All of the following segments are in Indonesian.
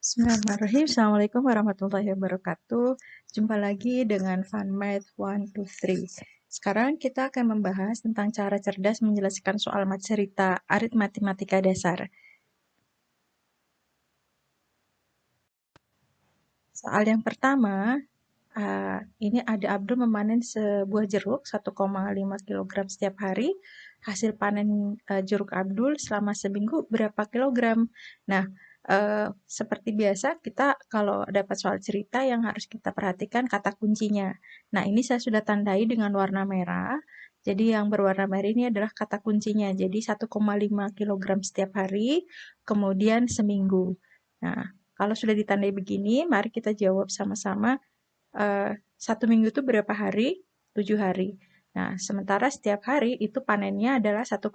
Bismillahirrahmanirrahim. Assalamualaikum warahmatullahi wabarakatuh. Jumpa lagi dengan FunMath 1, 2, 3. Sekarang kita akan membahas tentang cara cerdas menjelaskan soal cerita aritmatika dasar. Soal yang pertama, ini ada Abdul memanen sebuah jeruk 1,5 kg setiap hari. Hasil panen jeruk Abdul selama seminggu berapa kilogram? Nah, seperti biasa kita kalau dapat soal cerita yang harus kita perhatikan kata kuncinya. Nah, ini saya sudah tandai dengan warna merah. Jadi yang berwarna merah ini adalah kata kuncinya. Jadi 1,5 kg setiap hari, kemudian seminggu. Nah, kalau sudah ditandai begini, mari kita jawab sama-sama. Satu minggu itu berapa hari? 7 hari. Nah, sementara setiap hari itu panennya adalah 1,5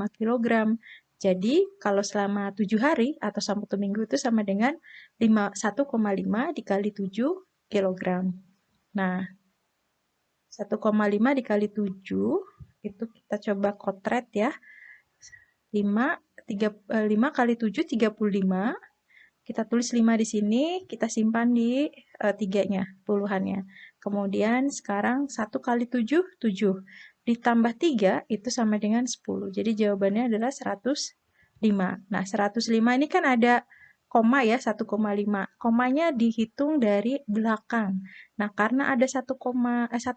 kg. Jadi, kalau selama 7 hari atau satu minggu itu sama dengan 1,5 dikali 7 kg. Nah, 1,5 dikali 7 itu kita coba kotret ya. 5 kali 7, 35. Kita tulis 5 di sini, kita simpan di 3-nya, puluhannya. Kemudian sekarang 1 kali 7, 7. Ditambah 3 itu sama dengan 10. Jadi jawabannya adalah 105. Nah, 105 ini kan ada koma ya, 1,5. Komanya dihitung dari belakang. Nah, karena ada satu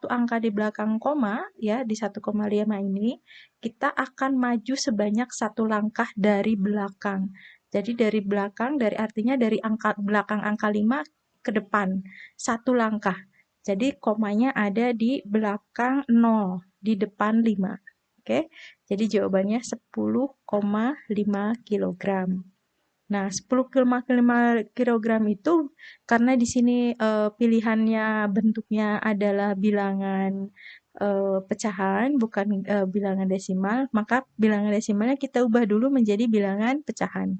angka di belakang koma, ya, di 1,5 ini, kita akan maju sebanyak satu langkah dari belakang. Jadi dari belakang, artinya dari belakang angka 5 ke depan, satu langkah. Jadi komanya ada di belakang 0, di depan 5. Oke, jadi jawabannya 10,5 kg. Nah, 10,5 kg itu karena di sini pilihannya bentuknya adalah bilangan pecahan, bukan bilangan desimal, maka bilangan desimalnya kita ubah dulu menjadi bilangan pecahan.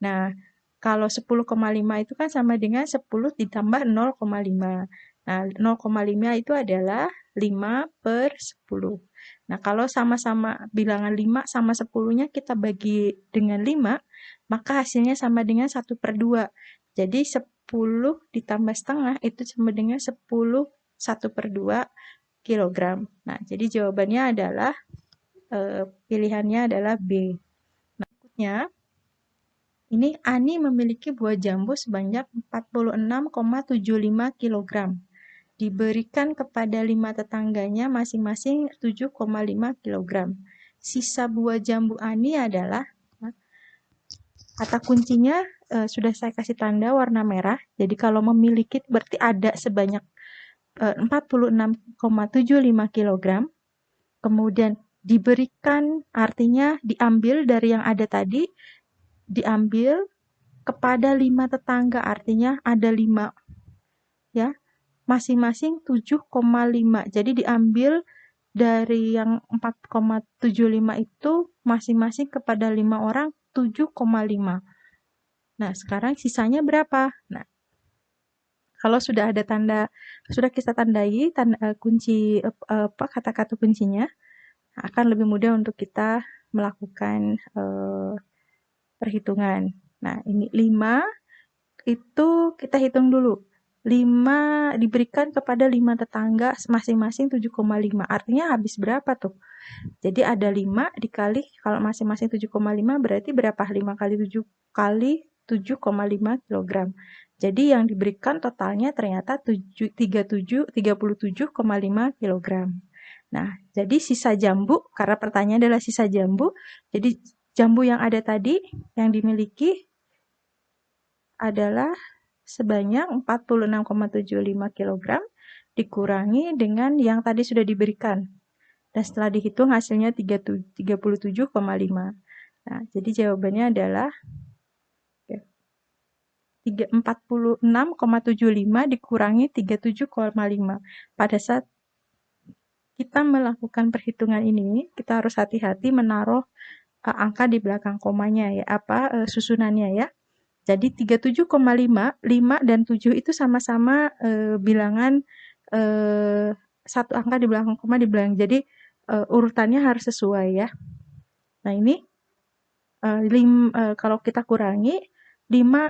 Nah, kalau 10,5 itu kan sama dengan 10 ditambah 0,5. Nah, 0,5 itu adalah 5 per 10. Nah, kalau sama-sama bilangan 5 sama 10-nya kita bagi dengan 5, maka hasilnya sama dengan 1 per 2. Jadi 10 ditambah setengah itu sama dengan 10 1 per 2 kilogram. Nah, jadi jawabannya adalah pilihannya adalah B. Nah, berikutnya, ini Ani memiliki buah jambu sebanyak 46,75 kg. Diberikan kepada 5 tetangganya masing-masing 7,5 kg. Sisa buah jambu Ani adalah, kata kuncinya sudah saya kasih tanda warna merah. Jadi kalau memiliki berarti ada sebanyak 46,75 kg. Kemudian diberikan artinya diambil dari yang ada tadi, diambil kepada 5 tetangga, artinya ada 5 ya, masing-masing 7,5. Jadi diambil dari yang 4,75 itu masing-masing kepada 5 orang 7,5. Nah, sekarang sisanya berapa? Nah, kalau sudah ada tanda, sudah kita tandai kunci kata-kata kuncinya, akan lebih mudah untuk kita melakukan perhitungan. Nah, ini 5 itu kita hitung dulu. 5 diberikan kepada 5 tetangga masing-masing 7,5. Artinya habis berapa tuh? Jadi ada 5 dikali, kalau masing-masing 7,5 berarti berapa? 5 kali 7 kali 7,5 kg. Jadi yang diberikan totalnya ternyata 37,5 kg. Nah, jadi sisa jambu, karena pertanyaan adalah sisa jambu, jadi jambu yang ada tadi yang dimiliki adalah sebanyak 46,75 kg dikurangi dengan yang tadi sudah diberikan. Dan setelah dihitung hasilnya 37,5. Nah, jadi jawabannya adalah 46,75 dikurangi 37,5. Pada saat kita melakukan perhitungan ini, kita harus hati-hati menaruh angka di belakang komanya ya, susunannya ya. Jadi 37,5, 5 dan 7 itu sama-sama bilangan satu angka di belakang koma di belakang. Jadi urutannya harus sesuai ya. Nah, ini kalau kita kurangi 5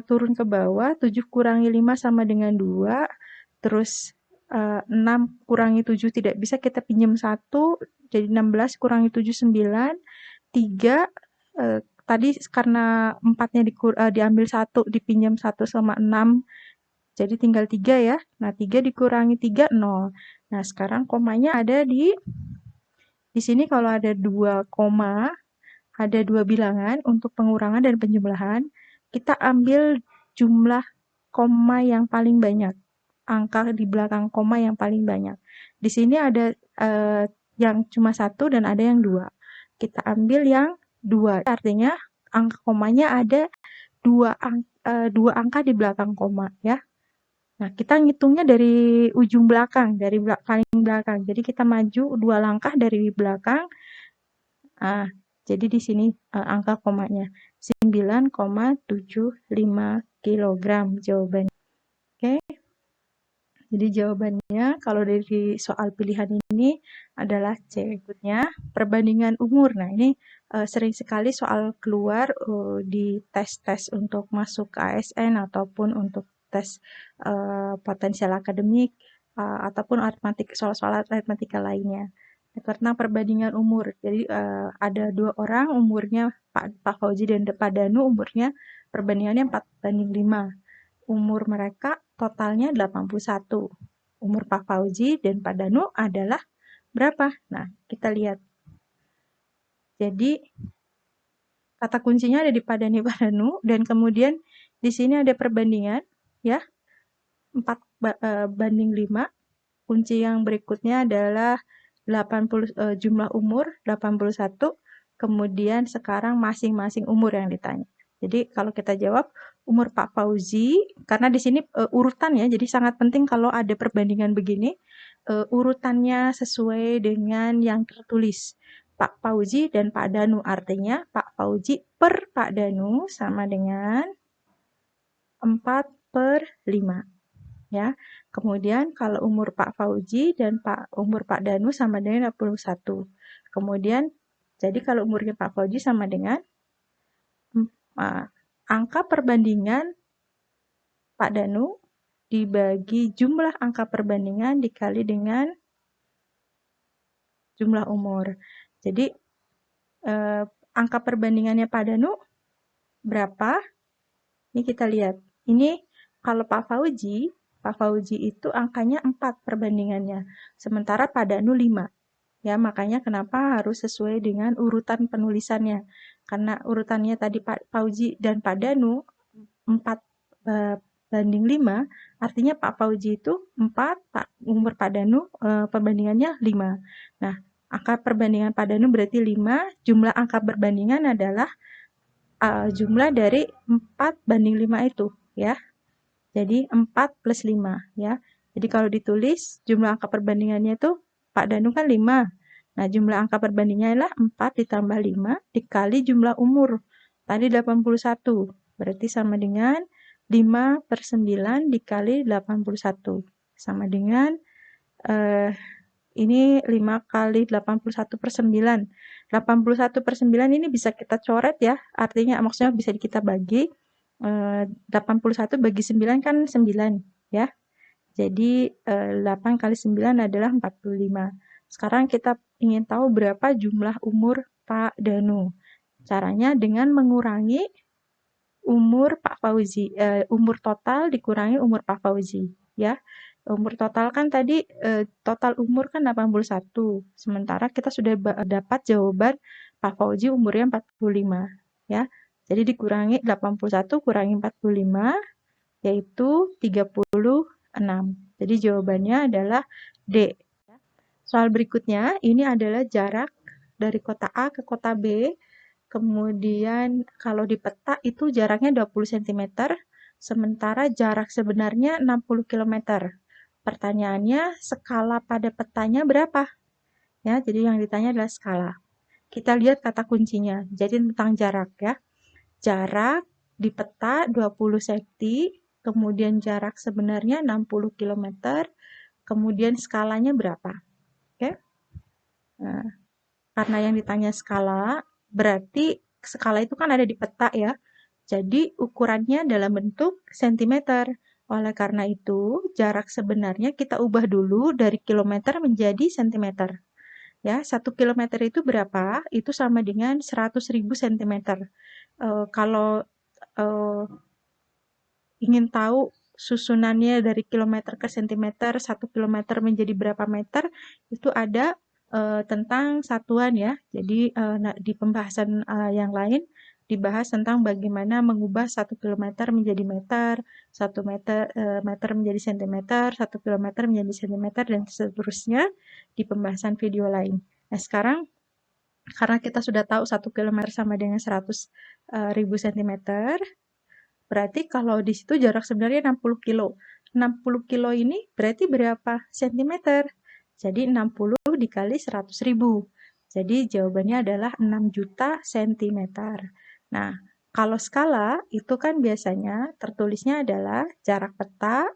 turun ke bawah, 7 kurangi 5 sama dengan 2, terus 6 kurangi 7 tidak bisa, kita pinjam 1, jadi 16 kurangi 7, 9, 3, tadi karena 4-nya diambil 1, dipinjam 1 sama 6, jadi tinggal 3 ya. Nah, 3 dikurangi 3, 0. Nah, sekarang komanya ada di sini kalau ada 2 koma, ada 2 bilangan untuk pengurangan dan penjumlahan, kita ambil jumlah koma yang paling banyak. Angka di belakang koma yang paling banyak. Di sini ada yang cuma 1 dan ada yang 2. Kita ambil yang 2. Artinya angka komanya ada 2 angka di belakang koma ya. Nah, kita ngitungnya dari ujung belakang, dari paling belakang. Jadi kita maju 2 langkah dari belakang. Jadi di sini angka komanya 9,75 kg jawabannya. Oke. Jadi jawabannya kalau dari soal pilihan ini adalah C. Berikutnya perbandingan umur. Nah, ini sering sekali soal keluar di tes-tes untuk masuk ke ASN ataupun untuk tes potensial akademik ataupun soal-soal aritmatika lainnya. Karena perbandingan umur. Jadi ada 2 orang umurnya Pak Fauzi dan Pak Danu umurnya perbandingannya 4:5. Umur mereka totalnya 81. Umur Pak Fauzi dan Pak Danu adalah berapa? Nah, kita lihat. Jadi kata kuncinya ada di Pak dan Pak Danu dan kemudian di sini ada perbandingan ya. 4:5. Kunci yang berikutnya adalah 80 jumlah umur 81, kemudian sekarang masing-masing umur yang ditanya. Jadi kalau kita jawab umur Pak Fauzi, karena di sini urutan ya, jadi sangat penting kalau ada perbandingan begini, urutannya sesuai dengan yang tertulis. Pak Fauzi dan Pak Danu, artinya Pak Fauzi per Pak Danu sama dengan 4/5. Ya. Kemudian kalau umur Pak Fauzi dan umur Pak Danu sama dengan 21. Kemudian jadi kalau umurnya Pak Fauzi sama dengan angka perbandingan Pak Danu dibagi jumlah angka perbandingan dikali dengan jumlah umur. Jadi angka perbandingannya Pak Danu berapa? Ini kita lihat. Ini kalau Pak Fauzi itu angkanya 4 perbandingannya. Sementara Pak Danu 5. Ya, makanya kenapa harus sesuai dengan urutan penulisannya. Karena urutannya tadi Pak Fauzi dan Pak Danu 4:5, artinya Pak Fauzi itu 4, umur Pak Danu perbandingannya 5. Nah, angka perbandingan Pak Danu berarti 5, jumlah angka perbandingan adalah jumlah dari 4/5 itu ya. Jadi 4 plus 5 ya. Jadi kalau ditulis jumlah angka perbandingannya itu Pak Danu kan 5. Nah, jumlah angka perbandingannya adalah 4 ditambah 5 dikali jumlah umur. Tadi 81. Berarti sama dengan 5/9 dikali 81. Sama dengan ini 5 kali 81/9. 81/9 ini bisa kita coret ya. Artinya maksudnya bisa kita bagi. 81 bagi 9 kan 9 ya. Jadi 8 kali 9 adalah 45. Sekarang kita ingin tahu berapa jumlah umur Pak Danu. Caranya dengan mengurangi umur Pak Fauzi, umur total dikurangi umur Pak Fauzi ya. Umur total kan tadi total umur kan 81. Sementara kita sudah dapat jawaban Pak Fauzi umurnya 45 ya. Jadi dikurangi 81 kurangi 45 yaitu 36. Jadi jawabannya adalah D. Soal berikutnya ini adalah jarak dari kota A ke kota B. Kemudian kalau di peta itu jaraknya 20 cm, sementara jarak sebenarnya 60 km. Pertanyaannya skala pada petanya berapa? Ya, jadi yang ditanya adalah skala. Kita lihat kata kuncinya. Jadi tentang jarak ya. Jarak di peta 20 cm, kemudian jarak sebenarnya 60 km, kemudian skalanya berapa? Oke. Nah, karena yang ditanya skala, berarti skala itu kan ada di peta ya. Jadi ukurannya dalam bentuk sentimeter. Oleh karena itu, jarak sebenarnya kita ubah dulu dari kilometer menjadi sentimeter. Ya, 1 kilometer itu berapa? Itu sama dengan 100.000 sentimeter. Kalau ingin tahu susunannya dari kilometer ke sentimeter, 1 kilometer menjadi berapa meter, itu ada tentang satuan ya. Jadi di pembahasan yang lain dibahas tentang bagaimana mengubah 1 kilometer menjadi meter, 1 meter meter menjadi sentimeter, 1 kilometer menjadi sentimeter, dan seterusnya di pembahasan video lain. Nah, sekarang karena kita sudah tahu 1 kilometer sama dengan 100.000 sentimeter, berarti kalau di situ jarak sebenarnya 60 kilo. 60 kilo ini berarti berapa sentimeter? Jadi 60 dikali 100.000. Jadi jawabannya adalah 6 juta sentimeter. Nah, kalau skala itu kan biasanya tertulisnya adalah jarak peta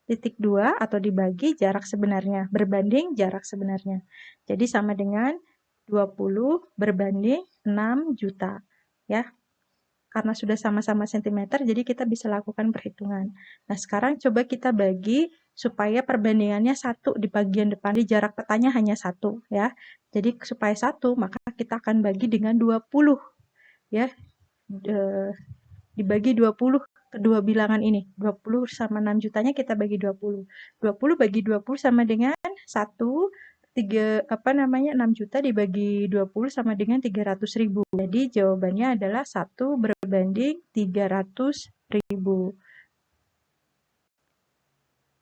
titik 2 atau dibagi jarak sebenarnya, berbanding jarak sebenarnya. Jadi sama dengan 20 berbanding 6 juta. Ya, karena sudah sama-sama sentimeter, jadi kita bisa lakukan perhitungan. Nah, sekarang coba kita bagi supaya perbandingannya 1 di bagian depan. Di jarak petanya hanya 1 ya. Jadi supaya 1, maka kita akan bagi dengan 20 ya. Dibagi 20 kedua bilangan ini. 20 sama 6 jutanya kita bagi 20. 20 bagi 20 sama dengan 1. 6 juta dibagi 20 sama dengan 300.000. Jadi jawabannya adalah 1 berbanding 300.000.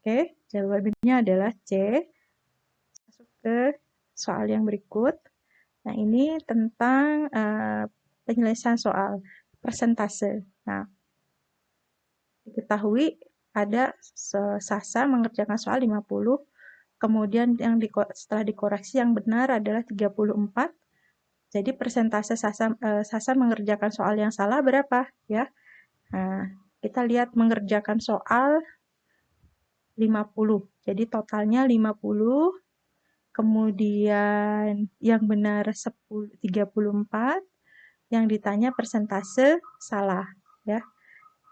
Oke, jawabannya adalah C. Masuk ke soal yang berikut. Nah, ini tentang penyelesaian soal persentase. Nah, diketahui ada Sasa mengerjakan soal 50, kemudian setelah dikoreksi yang benar adalah 34. Jadi persentase Sasa mengerjakan soal yang salah berapa ya? Nah, kita lihat mengerjakan soal 50. Jadi totalnya 50, kemudian yang benar 34, yang ditanya persentase salah ya.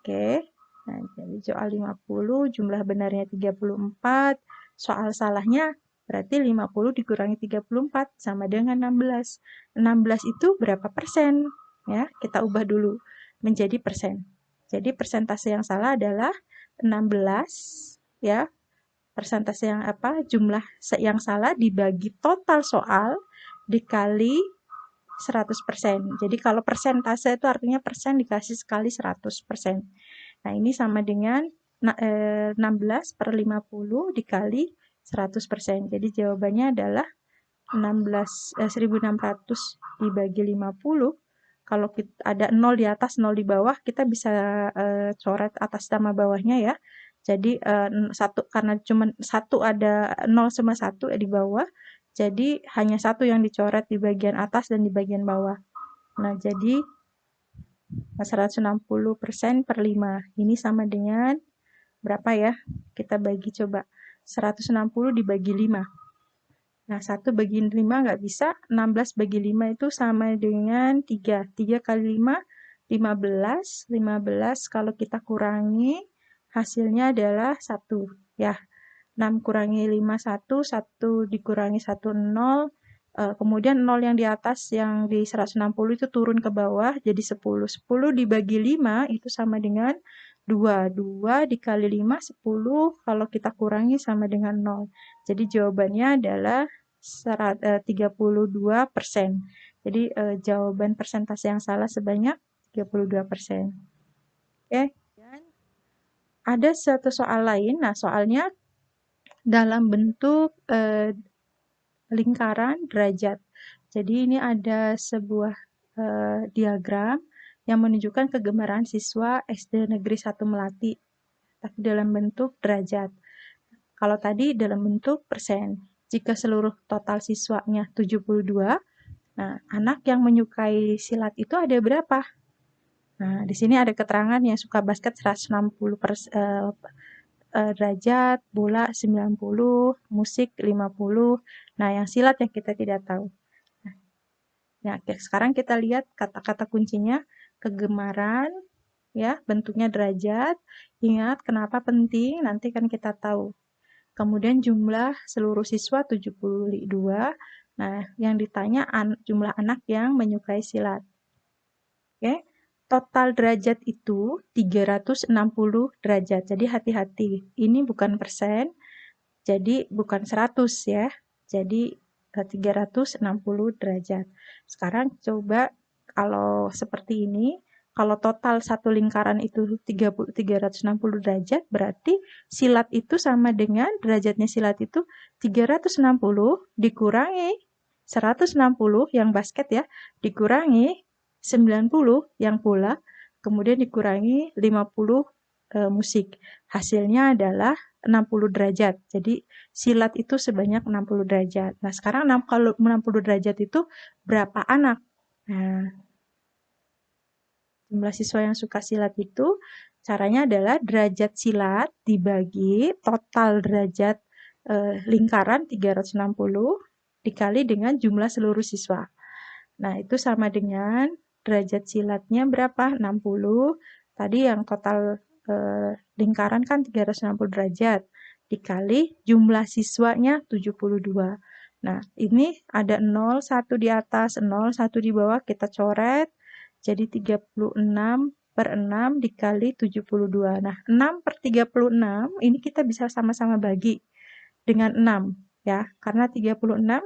Oke. Nah, jadi soal 50 jumlah benarnya 34, soal salahnya berarti 50 dikurangi 34 sama dengan 16. 16 itu berapa persen? Ya, kita ubah dulu menjadi persen. Jadi persentase yang salah adalah 16 ya. Persentase yang jumlah yang salah dibagi total soal dikali 100%. Jadi kalau persentase itu artinya persen dikasih sekali 100%. Nah, ini sama dengan 16 per 50 dikali 100%. Jadi jawabannya adalah 1.600 dibagi 50. Kalau kita ada 0 di atas, 0 di bawah, kita bisa coret atas sama bawahnya ya. Jadi karena cuma 1 ada 0 sama 1 di bawah, jadi hanya 1 yang dicoret di bagian atas dan di bagian bawah. Nah, jadi 160% per 5. Ini sama dengan berapa ya? Kita bagi coba. 160 dibagi 5. Nah, 1 bagi 5 nggak bisa. 16 bagi 5 itu sama dengan 3. 3 kali 5, 15. 15 kalau kita kurangi, hasilnya adalah 1. Ya, 6 kurangi 5, 1. 1 dikurangi 1, 0. Kemudian 0 yang di atas yang di 160 itu turun ke bawah jadi 10. 10 dibagi 5 itu sama dengan 2. 2 dikali 5, 10. Kalau kita kurangi sama dengan 0. Jadi jawabannya adalah 32%. Jadi jawaban persentase yang salah sebanyak 32%. Oke. Dan ada satu soal lain. Nah, soalnya dalam bentuk lingkaran derajat. Jadi ini ada sebuah diagram yang menunjukkan kegemaran siswa SD Negeri 1 Melati, tapi dalam bentuk derajat. Kalau tadi dalam bentuk persen. Jika seluruh total siswanya 72, nah anak yang menyukai silat itu ada berapa? Nah, di sini ada keterangan yang suka basket 160 derajat, bola 90, musik 50. Nah, yang silat yang kita tidak tahu. Nah, sekarang kita lihat kata-kata kuncinya. Kegemaran, ya, bentuknya derajat. Ingat kenapa penting, nanti kan kita tahu. Kemudian jumlah seluruh siswa 72. Nah, yang ditanya jumlah anak yang menyukai silat. Oke. Total derajat itu 360 derajat. Jadi hati-hati. Ini bukan persen, jadi bukan 100 ya. Jadi 360 derajat. Sekarang coba kalau seperti ini, kalau total satu lingkaran itu 360 derajat, berarti silat itu sama dengan derajatnya silat itu 360 dikurangi 160 yang basket ya, dikurangi 90 yang bola, kemudian dikurangi 50 musik. Hasilnya adalah 60 derajat. Jadi silat itu sebanyak 60 derajat. Nah, sekarang kalau 60 derajat itu berapa anak? Nah, jumlah siswa yang suka silat itu caranya adalah derajat silat dibagi total derajat lingkaran 360 dikali dengan jumlah seluruh siswa. Nah, itu sama dengan derajat silatnya berapa? 60. Tadi yang total lingkaran kan 360 derajat. Dikali jumlah siswanya 72. Nah, ini ada 0, 1 di atas, 0, 1 di bawah. Kita coret. Jadi 36 per 6 dikali 72. Nah, 6 per 36 ini kita bisa sama-sama bagi dengan 6. Ya, karena 36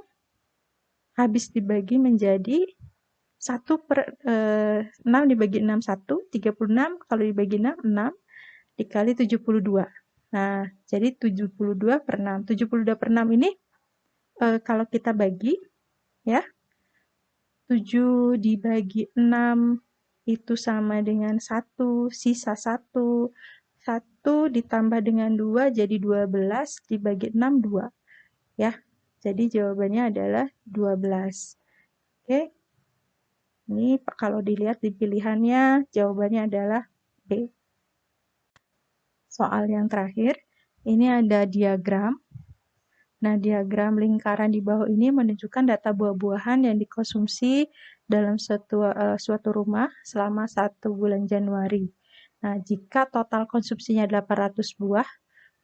habis dibagi menjadi 1 per 6 dibagi 6, 1. 36 kalau dibagi 6, 6 dikali 72. Nah, jadi 72 per 6. 72 per 6 ini kalau kita bagi, ya, 7 dibagi 6 itu sama dengan 1, sisa 1. 1 ditambah dengan 2 jadi 12, dibagi 6, 2. Ya, jadi jawabannya adalah 12. Oke. Ini kalau dilihat di pilihannya, jawabannya adalah B. Soal yang terakhir, ini ada diagram. Nah, diagram lingkaran di bawah ini menunjukkan data buah-buahan yang dikonsumsi dalam suatu rumah selama 1 bulan Januari. Nah, jika total konsumsinya 800 buah,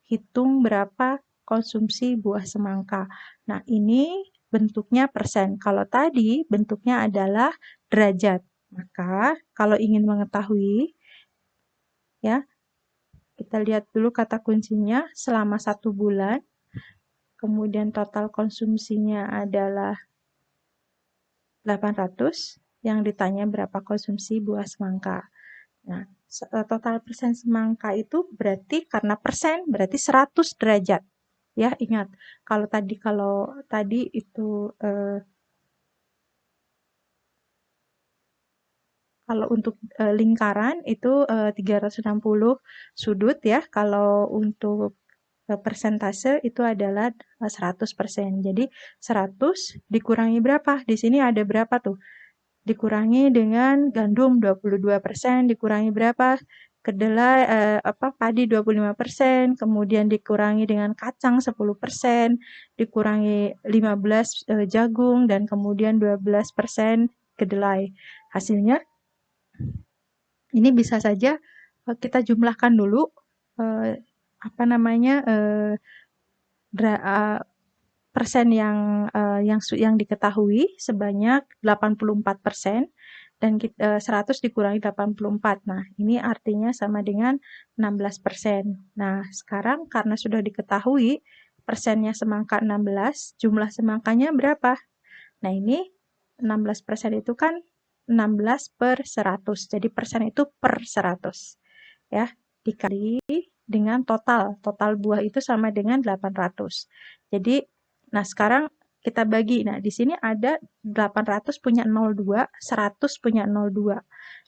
hitung berapa konsumsi buah semangka. Nah, ini bentuknya persen. Kalau tadi bentuknya adalah derajat. Maka, kalau ingin mengetahui, ya, kita lihat dulu kata kuncinya selama 1 bulan. Kemudian total konsumsinya adalah 800, yang ditanya berapa konsumsi buah semangka. Nah, total persen semangka itu berarti karena persen berarti 100 derajat. Ya, ingat, kalau tadi itu kalau untuk lingkaran itu 360 sudut ya. Kalau untuk persentase itu adalah 100%. Jadi 100 dikurangi berapa? Di sini ada berapa tuh? Dikurangi dengan gandum 22%, dikurangi berapa? Kedelai padi 25%, kemudian dikurangi dengan kacang 10%, dikurangi 15 jagung dan kemudian 12% kedelai. Hasilnya ini bisa saja kita jumlahkan dulu persen yang diketahui sebanyak 84% dan 100 dikurangi 84. Nah, ini artinya sama dengan 16%. Nah, sekarang karena sudah diketahui persennya semangka 16, jumlah semangkanya berapa? Nah, ini 16% itu kan 16 per 100. Jadi persen itu per 100. Ya, dikali dengan total. Total buah itu sama dengan 800. Jadi, nah sekarang kita bagi. Nah, di sini ada 800 punya 02, 100 punya 02.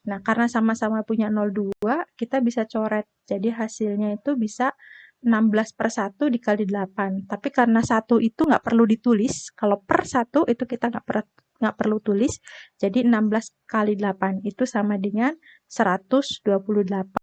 Nah, karena sama-sama punya 02, kita bisa coret. Jadi hasilnya itu bisa 16 per 1 dikali 8. Tapi karena 1 itu nggak perlu ditulis, kalau per 1 itu kita nggak perlu tulis, jadi 16 kali 8 itu sama dengan 128.